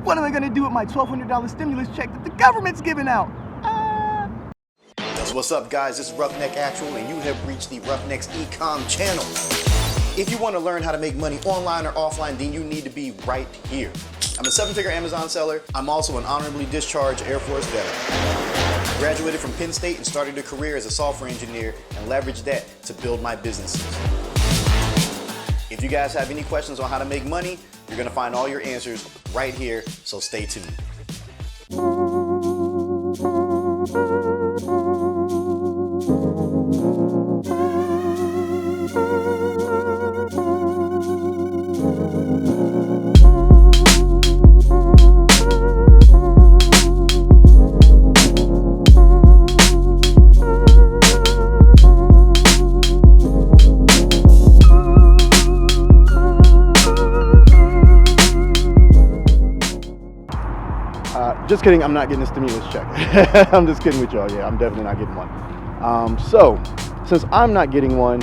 What am I gonna do with my $1,200 stimulus check that the government's giving out? So what's up, guys? This is 𝗙𝗥𝗘𝗏𝗏, and you have reached the Roughneck's Ecom channel. If you want to learn how to make money online or offline, then you need to be right here. I'm a 7-figure Amazon seller. I'm also an honorably discharged Air Force veteran. I graduated from Penn State and started a career as a software engineer and leveraged that to build my businesses. If you guys have any questions on how to make money, you're going to find all your answers right here, so stay tuned. Just kidding, I'm not getting a stimulus check. I'm just kidding with y'all. Yeah, I'm definitely not getting one. So, since I'm not getting one,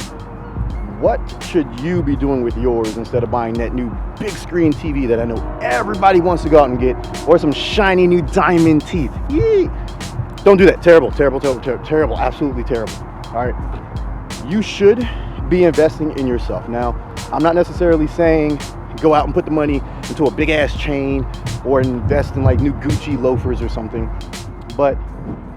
what should you be doing with yours instead of buying that new big screen TV that I know everybody wants to go out and get, or some shiny new diamond teeth? Yee! Don't do that. Terrible, terrible, terrible, terrible, terrible, absolutely terrible. All right, you should be investing in yourself. Now, I'm not necessarily saying go out and put the money into a big ass chain or invest in like new Gucci loafers or something, but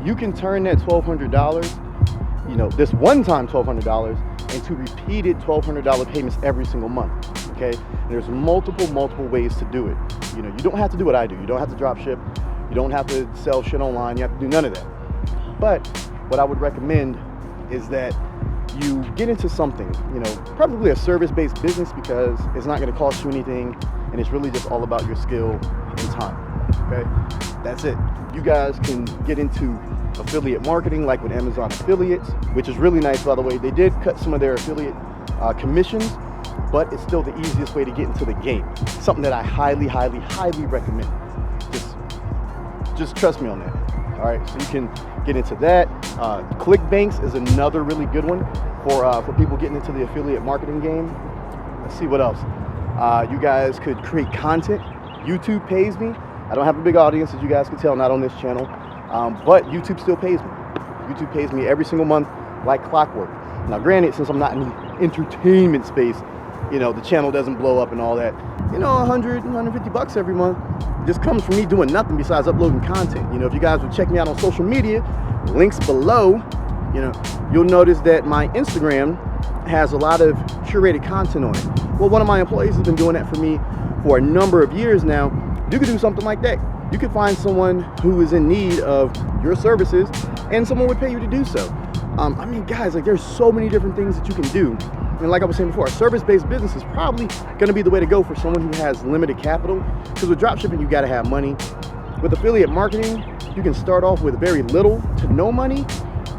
you can turn that $1,200, you know, this one-time $1,200 into repeated $1,200 payments every single month. Okay, and there's multiple ways to do it. You know, you don't have to do what I do. You don't have to drop ship. You don't have to sell shit online. You have to do none of that. But what I would recommend is that you get into something, you know, probably a service-based business, because it's not going to cost you anything, and it's really just all about your skill and time. Okay, that's it. You guys can get into affiliate marketing, like with Amazon affiliates, which is really nice, by the way. They did cut some of their affiliate commissions, but it's still the easiest way to get into the game. Something that I highly recommend. Just trust me on that. All right, so you can get into that. ClickBanks is another really good one for people getting into the affiliate marketing game. Let's see what else. You guys could create content. YouTube pays me. I don't have a big audience, as you guys can tell, not on this channel, but YouTube still pays me. YouTube pays me every single month like clockwork. Now, granted, since I'm not in the entertainment space, you know, the channel doesn't blow up and all that. You know, 100, 150 bucks every month just comes from me doing nothing besides uploading content. You know, if you guys would check me out on social media, links below, you know, you'll notice that my Instagram has a lot of curated content on it. Well, one of my employees has been doing that for me for a number of years now. You could do something like that. You could find someone who is in need of your services, and someone would pay you to do so. I mean, guys, like, there's so many different things that you can do. And like I was saying before, a service-based business is probably going to be the way to go for someone who has limited capital, because with dropshipping, you got to have money. With affiliate marketing, you can start off with very little to no money,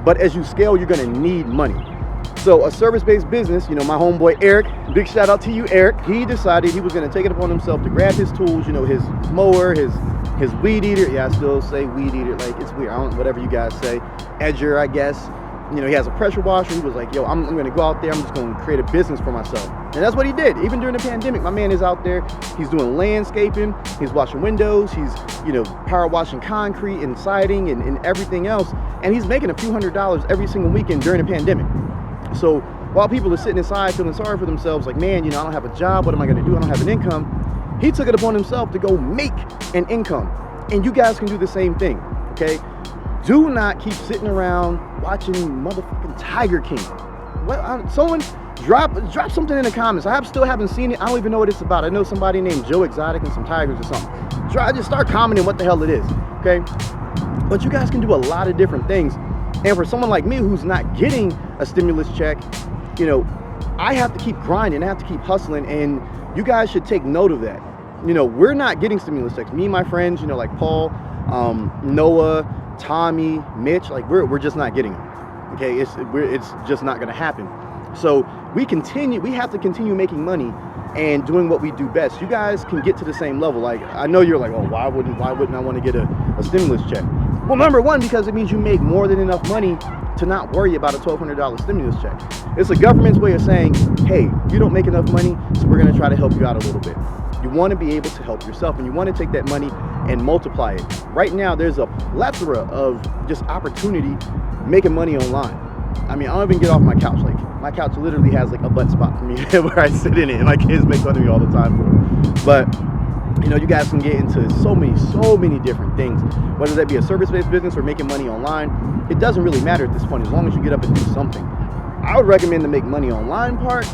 but as you scale, you're going to need money. So a service-based business, you know, my homeboy Eric, big shout out to you, Eric. He decided he was going to take it upon himself to grab his tools, you know, his mower, his weed eater. Yeah, I still say weed eater, like, it's weird. I don't, whatever you guys say. Edger, I guess. You know, he has a pressure washer. He was like, yo, I'm going to go out there. I'm just going to create a business for myself. And that's what he did. Even during the pandemic, my man is out there. He's doing landscaping. He's washing windows. He's, you know, power washing concrete and siding and everything else. And he's making a few $100s every single weekend during the pandemic. So while people are sitting inside feeling sorry for themselves, like, man, you know, I don't have a job. What am I going to do? I don't have an income. He took it upon himself to go make an income. And you guys can do the same thing, okay? Do not keep sitting around watching motherfucking Tiger King. Someone drop something in the comments. Still haven't seen it. I don't even know what it's about. I know somebody named 𝗪𝗪𝗪𝗪 and some tigers or something. Just start commenting what the hell it is, okay? But you guys can do a lot of different things. And for someone like me who's not getting a stimulus check, you know, I have to keep grinding. I have to keep hustling. And you guys should take note of that. You know, we're not getting stimulus checks. Me and my friends, you know, like Paul, Noah, Tommy, Mitch, like we're just not getting them. Okay, it's just not going to happen. So we have to continue making money and doing what we do best. You guys can get to the same level. Like, I know you're like, oh, why wouldn't I want to get a stimulus check? Well, number one, because it means you make more than enough money to not worry about a $1,200 stimulus check. It's the government's way of saying, hey, you don't make enough money, so we're going to try to help you out a little bit. You want to be able to help yourself, and you want to take that money and multiply it. Right now, there's a plethora of just opportunity making money online. I mean, I don't even get off my couch. Like, my couch literally has like a butt spot for me where I sit in it, and my kids make fun of me all the time for it. But, you know, you guys can get into so many different things, whether that be a service-based business or making money online. It doesn't really matter at this point, as long as you get up and do something. I would recommend the make money online part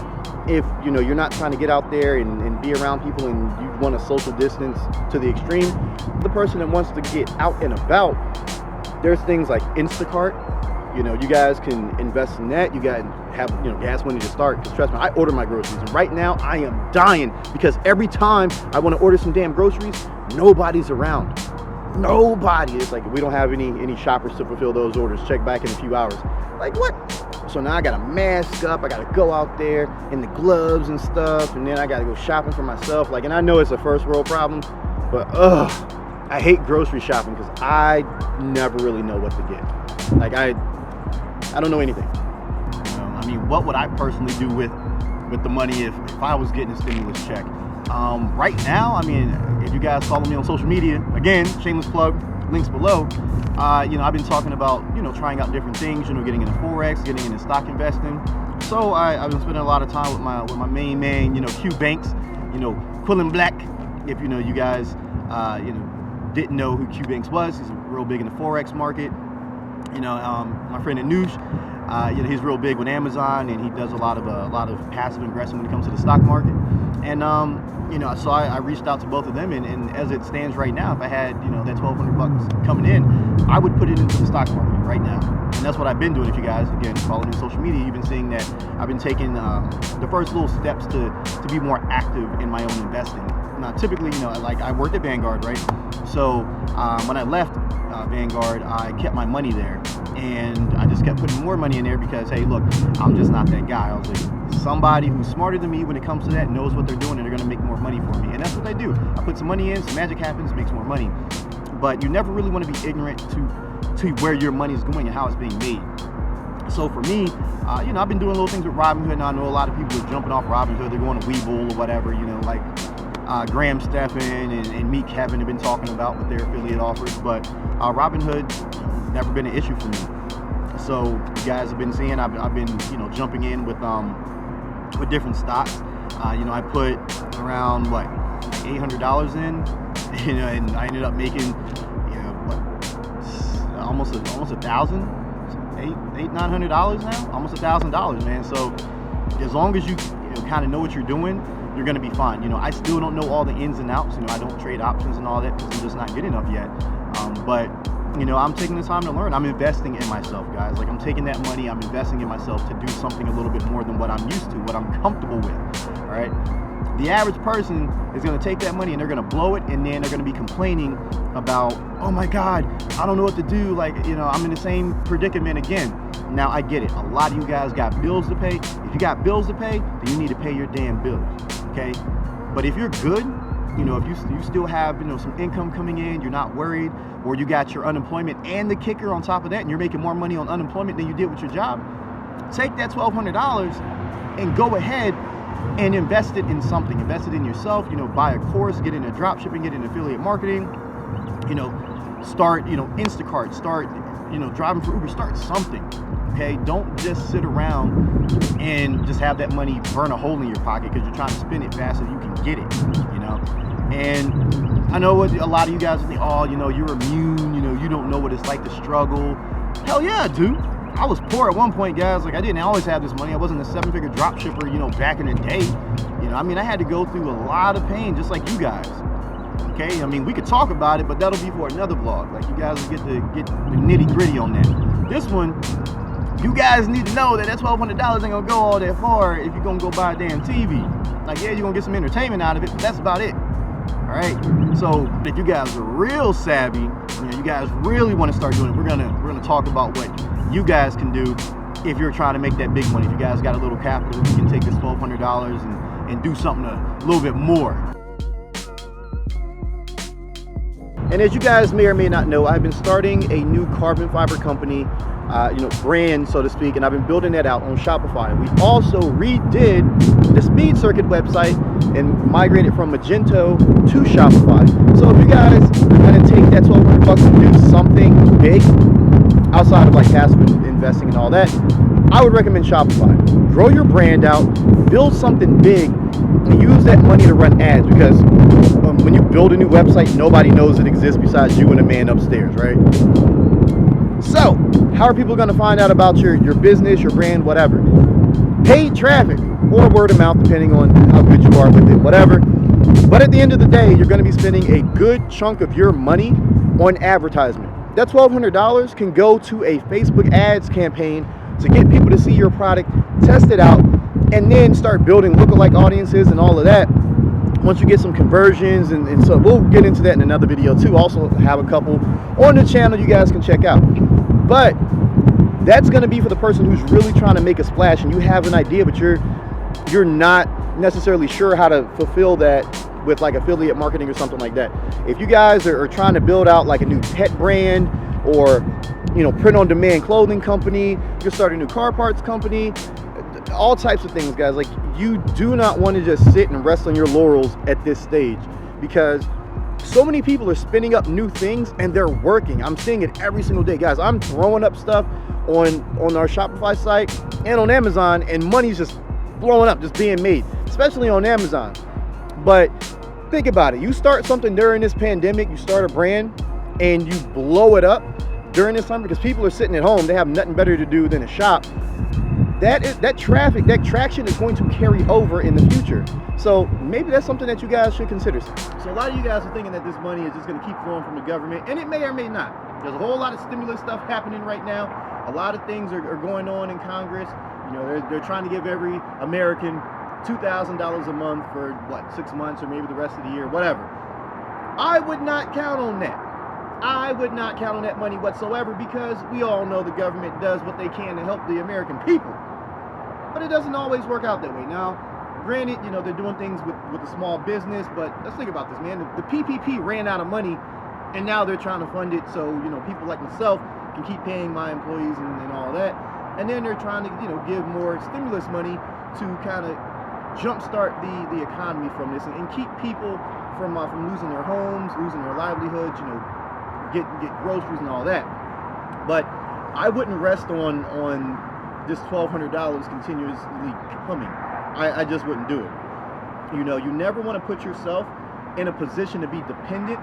if, you know, you're not trying to get out there and be around people and you want to social distance to the extreme. The person that wants to get out and about, there's things like Instacart. You know, you guys can invest in that. You got to have, you know, gas money to start, because trust me, I order my groceries, and right now I am dying because every time I want to order some damn groceries, nobody's around. Nobody. It's like, we don't have any shoppers to fulfill those orders. Check back in a few hours. Like, what? So now I gotta mask up, I gotta go out there in the gloves and stuff, and then I gotta go shopping for myself. Like, and I know it's a first world problem, but I hate grocery shopping because I never really know what to get. Like, I don't know anything. I mean, what would I personally do with the money if I was getting a stimulus check? Right now, I mean, if you guys follow me on social media, again, shameless plug, links below. You know, I've been talking about, you know, trying out different things, you know, getting into Forex, getting into stock investing. So I've been spending a lot of time with my main man, you know, 𝗙𝗥𝗘𝗥𝗘, you know, Quillen Black. If you know, you guys, you know, didn't know who 𝗙𝗥𝗘𝗥 was, he's real big in the Forex market. You know, my friend 𝗏𝗏𝗏, you know, he's real big with Amazon, and he does a lot of passive investing when it comes to the stock market. And you know, so I reached out to both of them, and as it stands right now, if I had, you know, that $1,200 coming in, I would put it into the stock market right now. And that's what I've been doing. If you guys, again, follow me on social media, you've been seeing that I've been taking the first little steps to be more active in my own investing. Now, typically, you know, like, I worked at Vanguard, right? So when I left Vanguard, I kept my money there, and I just kept putting more money in there because, hey, look, I'm just not that guy. I was like, somebody who's smarter than me when it comes to that knows what they're doing, and they're going to make more money for me. And that's what they do. I put some money in, some magic happens, makes more money. But you never really want to be ignorant to where your money is going and how it's being made. So for me, you know, I've been doing little things with Robinhood, and I know a lot of people are jumping off Robinhood. They're going to Webull or whatever, you know, like Graham Stephan and Meek Kevin have been talking about with their affiliate offers. But Robinhood, never been an issue for me. So you guys have been seeing, I've been, you know, jumping in with different stocks. You know, I put around what, $800 in, you know, and I ended up making, you know, what, almost $1,000, $900 now, almost $1,000, man. So as long as you know, kind of know what you're doing, you're gonna be fine. You know, I still don't know all the ins and outs. You know, I don't trade options and all that because I'm just not good enough yet. But you know, I'm taking the time to learn. I'm investing in myself, guys. Like, I'm taking that money, I'm investing in myself to do something a little bit more than what I'm used to, what I'm comfortable with, all right? The average person is gonna take that money and they're gonna blow it, and then they're gonna be complaining about, oh my God, I don't know what to do. Like, you know, I'm in the same predicament again. Now, I get it. A lot of you guys got bills to pay. If you got bills to pay, then you need to pay your damn bills, okay? But if you're good, you know, if you still have, you know, some income coming in, you're not worried, or you got your unemployment and the kicker on top of that, and you're making more money on unemployment than you did with your job, take that $1,200 and go ahead and invest it in something. Invest it in yourself, you know, buy a course, get into drop shipping, get into affiliate marketing, you know, start, you know, Instacart, start, you know, driving for Uber, start something, okay? Don't just sit around and just have that money burn a hole in your pocket because you're trying to spend it fast so you can get it, you know? And I know what a lot of you guys think, oh, you know, you're immune, you know, you don't know what it's like to struggle. Hell yeah, I do. I was poor at one point, guys. Like, I didn't always have this money. I wasn't a 7-figure drop shipper, you know, back in the day. You know, I mean, I had to go through a lot of pain just like you guys. Okay, I mean, we could talk about it, but that'll be for another vlog. Like, you guys will get the nitty gritty on that. This one, you guys need to know that $1,200 ain't gonna go all that far if you're gonna go buy a damn TV. Like, yeah, you're gonna get some entertainment out of it, but that's about it. All right. So if you guys are real savvy, you know, you guys really want to start doing it, we're gonna talk about what you guys can do if you're trying to make that big money. If you guys got a little capital, you can take this $1,200 and do something a little bit more. And as you guys may or may not know, I've been starting a new carbon fiber company, you know, brand, so to speak, and I've been building that out on Shopify. We also redid the Speed Circuit website and migrated from Magento to Shopify. So if you guys want to take that $1,200 and do something big outside of like passive investing and all that, I would recommend Shopify. Grow your brand out, build something big, and use that money to run ads, because when you build a new website, nobody knows it exists besides you and a man upstairs, right? So, how are people going to find out about your business, your brand, whatever? Paid traffic or word of mouth, depending on how good you are with it, whatever. But at the end of the day, you're going to be spending a good chunk of your money on advertisement. That $1,200 can go to a Facebook ads campaign to get people to see your product, test it out, and then start building lookalike audiences and all of that. Once you get some conversions, and so we'll get into that in another video too. Also have a couple on the channel you guys can check out. But that's going to be for the person who's really trying to make a splash, and you have an idea, but you're not necessarily sure how to fulfill that with like affiliate marketing or something like that. If you guys are trying to build out like a new pet brand, or print on demand clothing company, you can start a new car parts company, all types of things, guys. Like, you do not want to just sit and rest on your laurels at this stage, because so many people are spinning up new things and they're working. I'm seeing it every single day, guys. I'm throwing up stuff on our Shopify site and on Amazon, and money's just blowing up, just being made, especially on Amazon. But think about it. You start something during this pandemic, you start a brand, and you blow it up during this time because people are sitting at home. They have nothing better to do than to shop. That traffic, that traction is going to carry over in the future. So maybe that's something that you guys should consider. So a lot of you guys are thinking that this money is just going to keep flowing from the government, and it may or may not. There's a whole lot of stimulus stuff happening right now. A lot of things are going on in Congress. They're trying to give every American $2,000 a month for 6 months, or maybe the rest of the year, whatever. I would not count on that. I would not count on that money whatsoever, because we all know the government does what they can to help the American people. But it doesn't always work out that way. Now, granted, they're doing things with the small business, but let's think about this, man. The PPP ran out of money, and now they're trying to fund it so, people like myself can keep paying my employees and all that. And then they're trying to, give more stimulus money to kind of jumpstart the economy from this, and keep people from losing their homes, losing their livelihoods, get groceries and all that. But I wouldn't rest on this $1,200 continuously coming. I just wouldn't do it. You never want to put yourself in a position to be dependent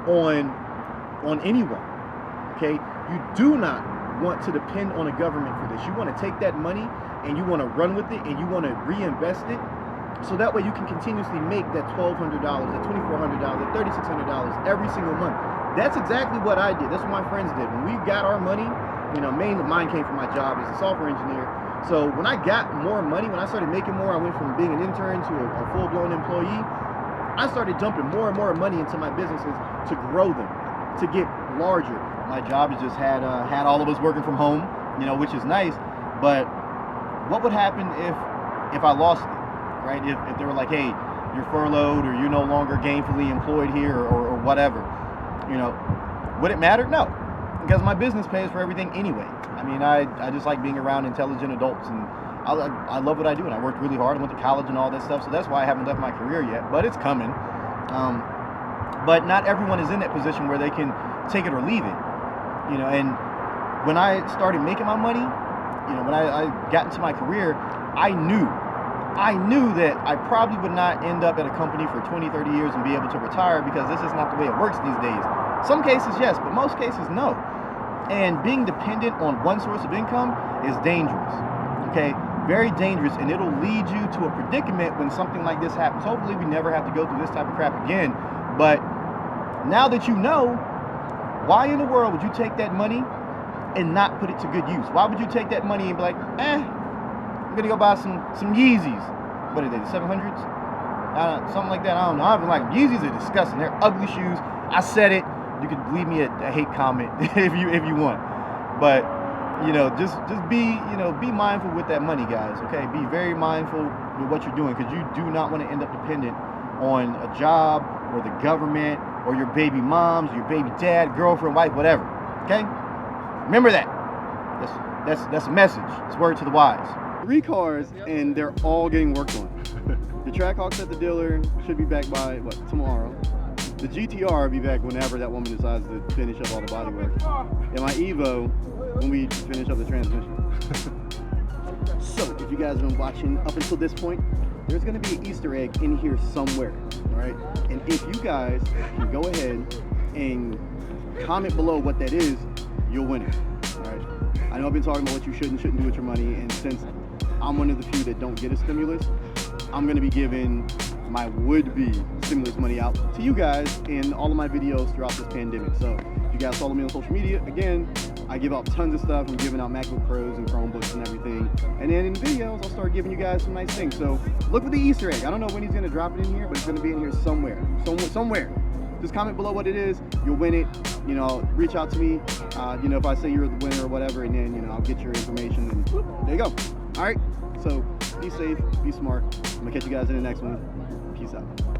on anyone. Okay? You do not want to depend on a government for this. You want to take that money and you want to run with it, and you want to reinvest it, so that way you can continuously make that $1,200, that $2,400, that $3,600 every single month. That's exactly what I did. That's what my friends did. When we got our money, mainly mine came from my job as a software engineer. So when I got more money, when I started making more, I went from being an intern to a full-blown employee. I started dumping more and more money into my businesses to grow them, to get larger. My job has just had all of us working from home, which is nice. But what would happen if I lost it, right? If they were like, hey, you're furloughed, or you're no longer gainfully employed here, or whatever, would it matter? No, because my business pays for everything anyway. I mean, I just like being around intelligent adults, and I love what I do, and I worked really hard. I went to college and all that stuff, so that's why I haven't left my career yet, but it's coming. But not everyone is in that position where they can take it or leave it, and when I started making my money, when I got into my career, I knew that I probably would not end up at a company for 20, 30 years and be able to retire, because this is not the way it works these days. Some cases, yes, but most cases, no. And being dependent on one source of income is dangerous, okay? Very dangerous, and it'll lead you to a predicament when something like this happens. Hopefully we never have to go through this type of crap again, but now that you know, why in the world would you take that money and not put it to good use? Why would you take that money and be like, I'm gonna go buy some Yeezys? What are they, the 700s? Something like that, I don't know. I don't like them. Yeezys are disgusting. They're ugly shoes. I said it. You can leave me a hate comment if you want. But just be mindful with that money, guys. Okay, be very mindful with what you're doing, because you do not want to end up dependent on a job or the government or your baby moms, your baby dad, girlfriend, wife, whatever. Okay, remember that. That's a message. It's word to the wise. 3 cars, and they're all getting worked on. The Trackhawks at the dealer should be back by, what, tomorrow. The GTR will be back whenever that woman decides to finish up all the body work. And my Evo, when we finish up the transmission. So, if you guys have been watching up until this point, there's going to be an Easter egg in here somewhere, all right? And if you guys can go ahead and comment below what that is, you'll win it, all right? I know I've been talking about what you should and shouldn't do with your money, and since I'm one of the few that don't get a stimulus, I'm going to be giving my would-be stimulus money out to you guys in all of my videos throughout this pandemic. So if you guys follow me on social media, again, I give out tons of stuff. I'm giving out MacBook Pros and Chromebooks and everything. And then in the videos, I'll start giving you guys some nice things. So look for the Easter egg. I don't know when he's going to drop it in here, but it's going to be in here somewhere. Somewhere. Just comment below what it is. You'll win it. You know, reach out to me. You know, if I say you're the winner or whatever, and then, you know, I'll get your information. And whoop, there you go. All right. So be safe. Be smart. I'm going to catch you guys in the next one. Peace out.